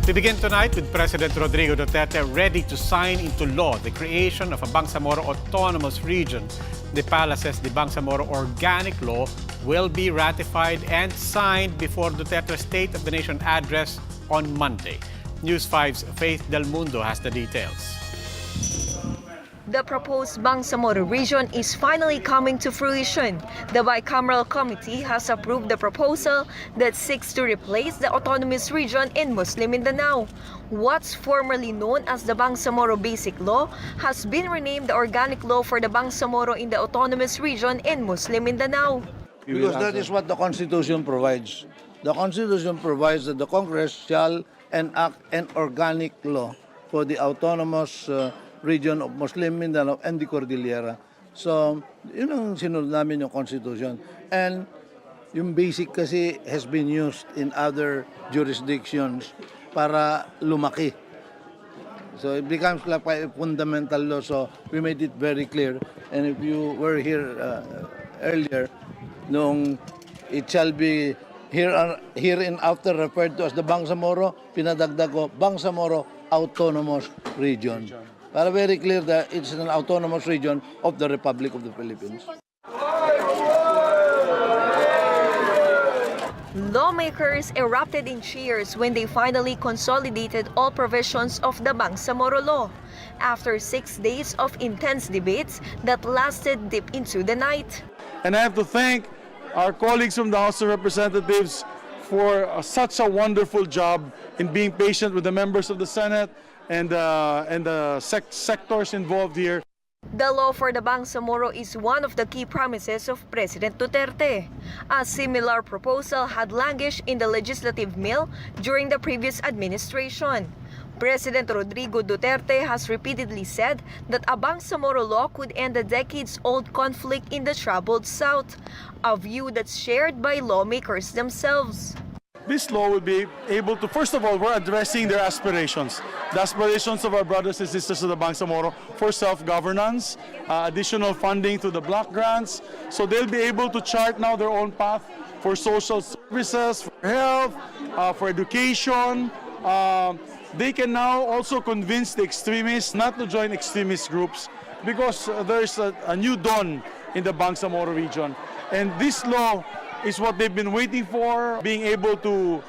We begin tonight with President Rodrigo Duterte ready to sign into law the creation of a Bangsamoro Autonomous Region. The palace's Bangsamoro Organic Law will be ratified and signed before Duterte's State of the Nation address on Monday. News 5's Faith Del Mundo has the details. The proposed Bangsamoro region is finally coming to fruition. The Bicameral Committee has approved the proposal that seeks to replace the autonomous region in Muslim Mindanao. What's formerly known as the Bangsamoro Basic Law has been renamed the Organic Law for the Bangsamoro in the autonomous region in Muslim Mindanao. Because that is what the Constitution provides. The Constitution provides that the Congress shall enact an organic law for the autonomous region of Muslim Mindanao and the Cordillera. So, yun ang sinunod namin yung Constitution. And yung basic kasi has been used in other jurisdictions para lumaki. So it becomes like a fundamental law. So we made it very clear. And if you were here earlier, nung it shall be hereinafter referred to as the Bangsamoro, pinadagdag ko, Bangsamoro Autonomous Region. Para very clear that it's an autonomous region of the Republic of the Philippines. Lawmakers erupted in cheers when they finally consolidated all provisions of the Bangsamoro Law after 6 days of intense debates that lasted deep into the night. And I have to thank our colleagues from the House of Representatives for such a wonderful job in being patient with the members of the Senate and the sectors involved here. The law for the Bangsamoro is one of the key promises of President Duterte. A similar proposal had languished in the legislative mill during the previous administration. President Rodrigo Duterte has repeatedly said that a Bangsamoro law could end the decades-old conflict in the troubled South, a view that's shared by lawmakers themselves. This law will be able to, first of all, we're addressing their aspirations. The aspirations of our brothers and sisters of the Bangsamoro for self-governance, additional funding to the block grants. So they'll be able to chart now their own path for social services, for health, for education. They can now also convince the extremists not to join extremist groups because there's a new dawn in the Bangsamoro region. And this law is what they've been waiting for, being able to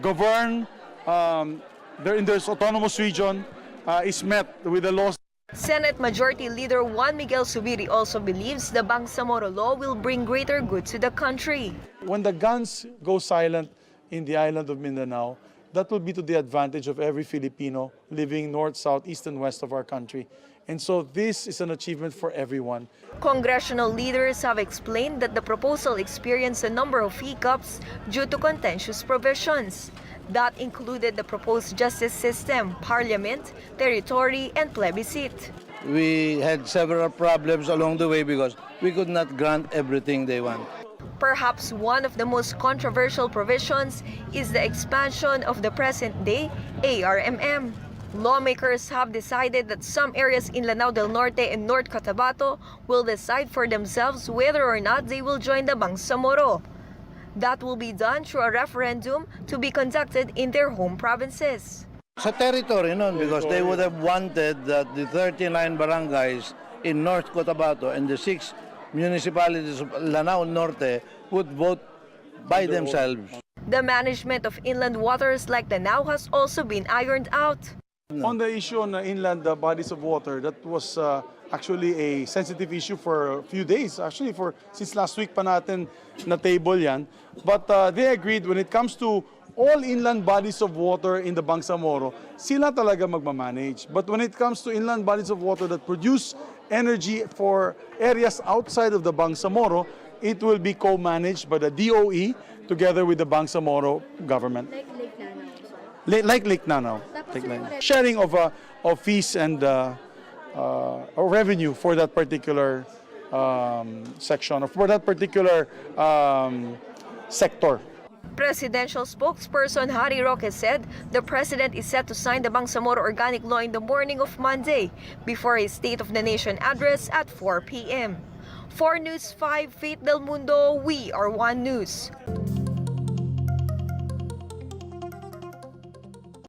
govern in this autonomous region is met with the laws. Senate Majority Leader Juan Miguel Subiri also believes the Bangsamoro law will bring greater good to the country. When the guns go silent in the island of Mindanao, that will be to the advantage of every Filipino living north, south, east, and west of our country. And so this is an achievement for everyone. Congressional leaders have explained that the proposal experienced a number of hiccups due to contentious provisions. That included the proposed justice system, parliament, territory, and plebiscite. We had several problems along the way because we could not grant everything they want. Perhaps one of the most controversial provisions is the expansion of the present-day ARMM. Lawmakers have decided that some areas in Lanao del Norte and North Cotabato will decide for themselves whether or not they will join the Bangsamoro. That will be done through a referendum to be conducted in their home provinces. Sa territory nun, because they would have wanted that the 39 barangays in North Cotabato and the 6 municipalities of Lanao Norte would vote by themselves. The management of inland waters like Lanao has also been ironed out. On the issue on inland bodies of water, that was actually a sensitive issue for a few days. Actually, since last week pa natin na-table yan. But they agreed when it comes to all inland bodies of water in the Bangsamoro, sila talaga magmamanage. But when it comes to inland bodies of water that produce energy for areas outside of the Bangsamoro, it will be co-managed by the DOE together with the Bangsamoro government. Like Lake Nanao. Sharing of fees and or revenue for that particular section or for that particular sector. Presidential spokesperson Harry Roque said the president is set to sign the Bangsamoro Organic Law in the morning of Monday before a State of the Nation address at 4 p.m. For News 5, Faith Del Mundo, we are One News.